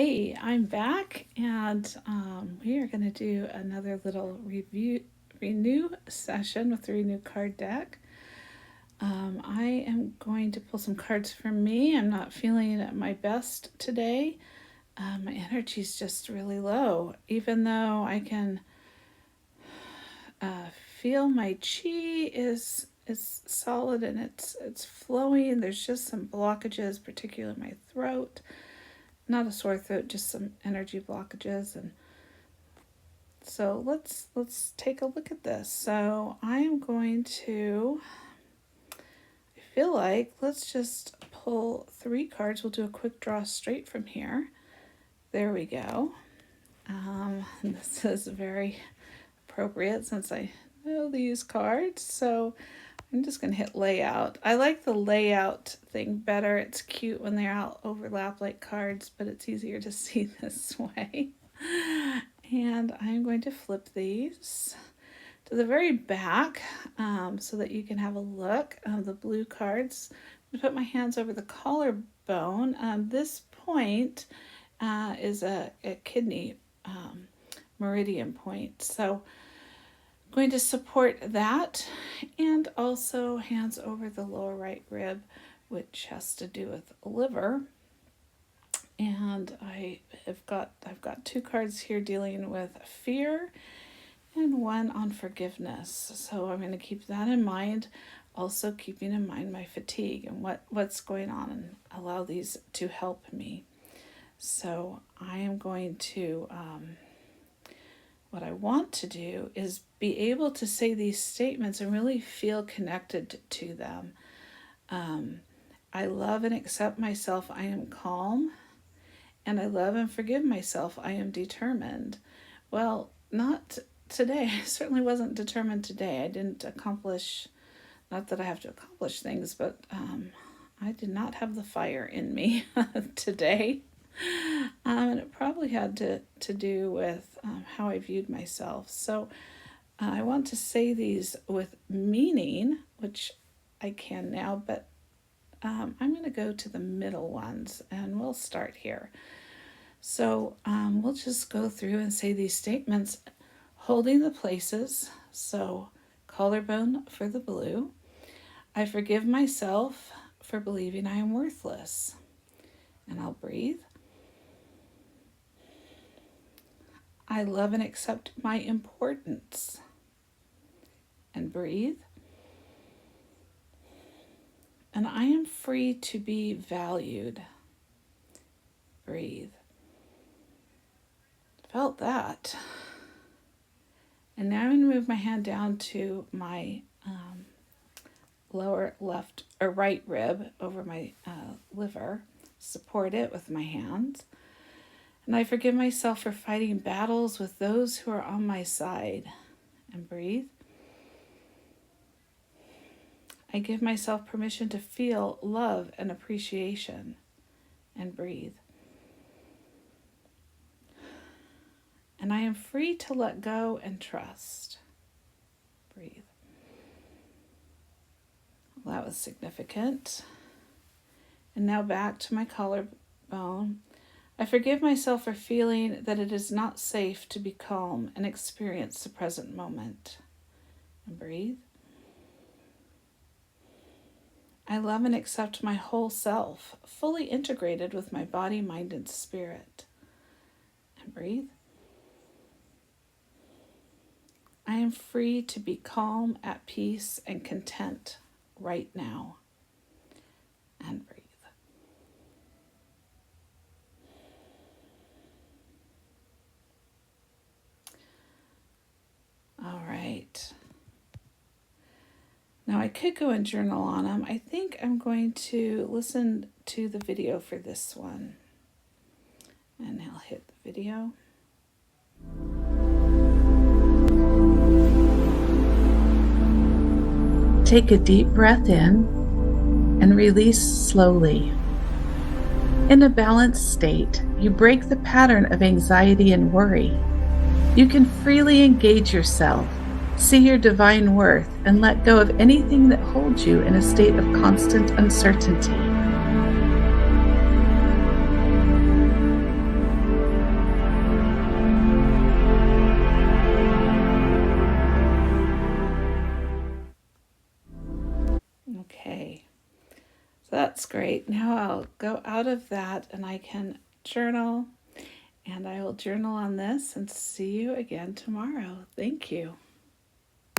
Hey, I'm back, and we are going to do another little renew session with the Renew card deck. I am going to pull some cards for me. I'm not feeling at my best today. My energy is just really low, even though I can feel my chi is solid and it's flowing. There's just some blockages, particularly in my throat. Not a sore throat, just some energy blockages. And so let's take a look at this. So I am going to, I feel like, let's just pull 3 cards. We'll do a quick draw straight from here. There we go. This is very appropriate since I know these cards. So I'm just going to hit layout. I like the layout thing better. It's cute when they're all overlap like cards, but it's easier to see this way. And I'm going to flip these to the very back so that you can have a look. The blue cards. I'm going to put my hands over the collarbone. This point is a kidney meridian point. So going to support that, and also hands over the lower right rib, which has to do with liver. And I've got 2 cards here dealing with fear and 1 on forgiveness. So I'm going to keep that in mind, also keeping in mind my fatigue and what's going on, and allow these to help me. So I am going to what I want to do is be able to say these statements and really feel connected to them. I love and accept myself. I am calm. And I love and forgive myself. I am determined. Well, not today. I certainly wasn't determined today. I didn't accomplish, not that I have to accomplish things, but I did not have the fire in me today. And it probably had to do with how I viewed myself. So I want to say these with meaning, which I can now, but I'm going to go to the middle ones, and we'll start here. So we'll just go through and say these statements, holding the places. So collarbone for the blue. I forgive myself for believing I am worthless. And I'll breathe. I love and accept my importance. And breathe. And I am free to be valued. Breathe. Felt that. And now I'm going to move my hand down to my lower left or right rib over my liver. Support it with my hands. And I forgive myself for fighting battles with those who are on my side. And breathe. I give myself permission to feel love and appreciation. And breathe. And I am free to let go and trust. Breathe. Well, that was significant. And now back to my collarbone. I forgive myself for feeling that it is not safe to be calm and experience the present moment. And breathe. I love and accept my whole self, fully integrated with my body, mind, and spirit. And breathe. I am free to be calm, at peace, and content right now. And breathe. All right. Now I could go and journal on them. I think I'm going to listen to the video for this one. And I'll hit the video. Take a deep breath in and release slowly. In a balanced state, you break the pattern of anxiety and worry. You can freely engage yourself, see your divine worth, and let go of anything that holds you in a state of constant uncertainty. So that's great. Now I'll go out of that and I can journal, and I will journal on this and see you again tomorrow. Thank you.